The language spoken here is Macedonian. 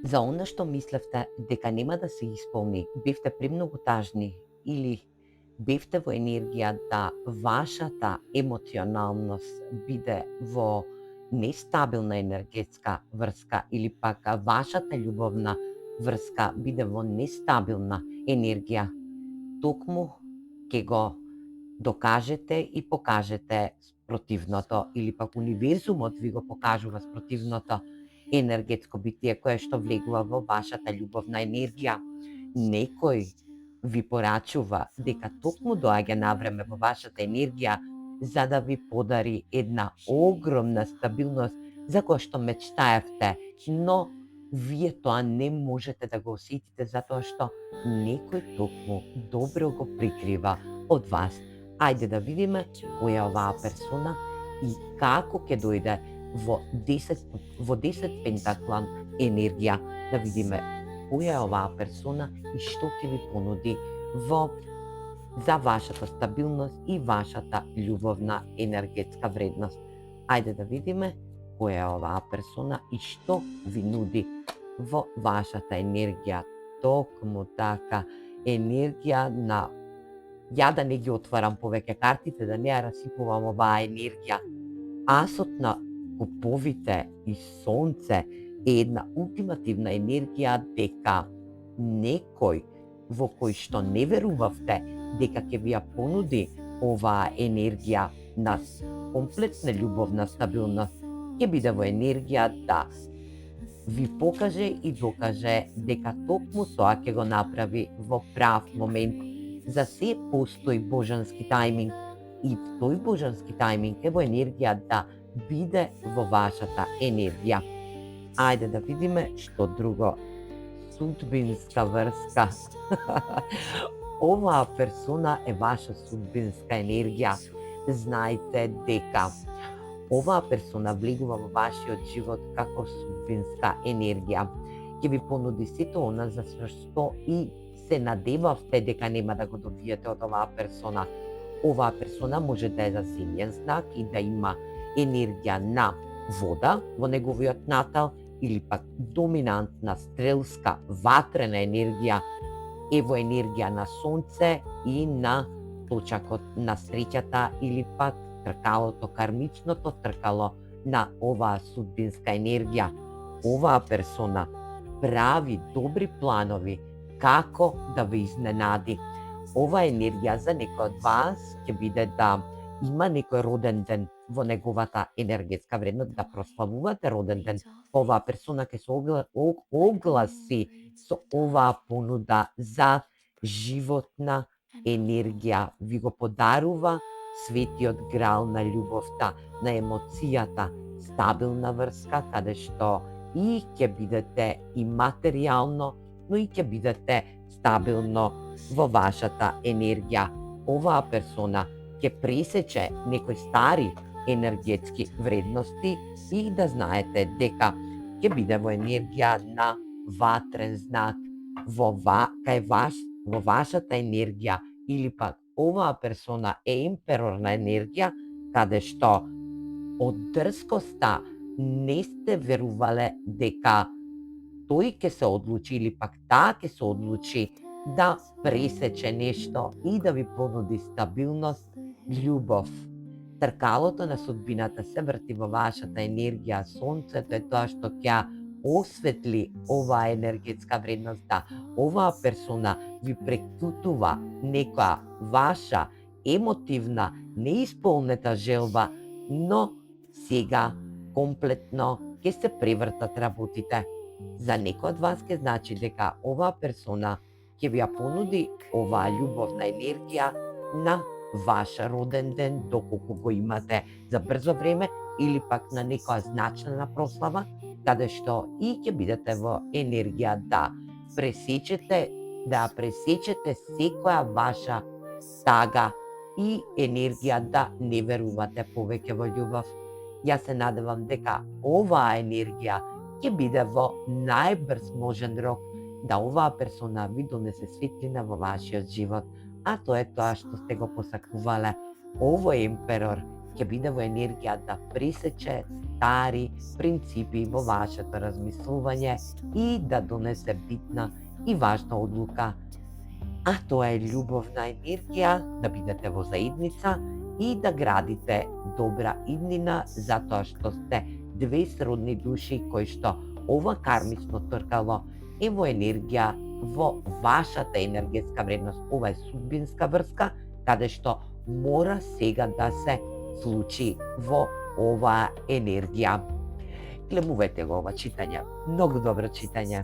За она што мислевте дека нема да се исполни, бевте премногу тажни или бевте во енергија да вашата емоционалност биде во нестабилна енергетска врска или пак вашата љубовна врска биде во нестабилна енергија, токму ќе го докажете и покажете спротивното или пак универзумот ви го покажува спротивното енергетско битие кое што влегува во вашата љубовна енергија. Некој ви порачува дека токму доаѓа навреме во вашата енергија за да ви подари една огромна стабилност за која што мечтаевте, но вие тоа не можете да го осетите затоа што некој токму добро го прикрива од вас. Ајде да видиме која е оваа персона и како ќе дојде во 10 пентаклан енергија, да видиме која е оваа персона и што ќе ви понуди за вашата стабилност и вашата љубовна енергетска вредност. Ајде да видиме која е оваа персона и што ви нуди во вашата енергија. Токму така, енергија на... Ја да не ги отварам повеќе картите, да не ја расипувам оваа енергија. Асот на куповите и сонце е една ултимативна енергија дека некој во кој што не верувавте дека ќе ви ја понуди оваа енергија на комплетна љубовна стабилност, ќе биде во енергија да ви покаже и докаже дека токму тоа ќе го направи во прав момент. За се постои божански тајминг и тој божански тајминг е во енергија да биде во вашата енергија. Ајде да видиме што друго. Судбинска врска. Оваа персона е ваша судбинска енергија. Знајте дека оваа персона влегува во вашиот живот како судбинска енергија. Ќе ви понуди сето она за што и се надевавте дека нема да го добиете од оваа персона. Оваа персона може да е за земјен знак и да има енергија на вода во неговиот натал или пак доминантна стрелска ватрена енергија е во енергија на сонце и на точакот на среќата или пак тркалото, кармичното тркало на оваа судбинска енергија. Оваа персона прави добри планови како да ве изненади. Ова енергија за некој од вас ќе биде да има некој роден ден во неговата енергетска вредност, да прославувате роден ден. Оваа персона ќе се огласи со оваа понуда за животна енергија. Ви го подарува светиот грал на љубовта, на емоцијата, стабилна врска, каде што и ќе бидете и материјално, но и ќе бидете стабилно во вашата енергија. Оваа персона ќе пресече некои стари енергетски вредности и да знаете дека ќе биде во енергија на ватрен знак во вашата енергија или пак оваа персона е имперор на енергија, каде што од дрскоста не сте верувале дека тој ќе се одлучи или пак таа ќе се одлучи да пресече нешто и да ви понуди стабилност, љубов. Тркалото на судбината се врти во вашата енергија, сонцето е тоа што ќе осветли оваа енергетска вредност, да оваа персона ви прекутува некоја ваша емотивна, неисполнета желба, но сега комплетно ќе се превртат работите. За некој од вас ќе значи дека оваа персона ќе ви ја понуди оваа љубовна енергија на ваш роден ден, доколку го имате за брзо време, или пак на некоја значна прослава, каде што и ќе бидете во енергија да пресечете секоја ваша тага и енергија да не верувате повеќе во љубов. Јас се надевам дека оваа енергија ќе биде во најбрз можен рок да оваа персона ви донесе светлина во вашиот живот, а тоа е тоа што сте го посакувале. Овој емперор ќе биде во енергија да пресече стари принципи во вашето размислување и да донесе битна и важна одлука, а тоа е љубовна енергија, да бидете во заедница и да градите добра иднина, затоа што сте две сродни души кои што ова кармично тркало е во енергија во вашата енергетска вредност. Ова е судбинска врска, каде што мора сега да се случи во оваа енергија. Гледувајте го ова читање, многу добро читање.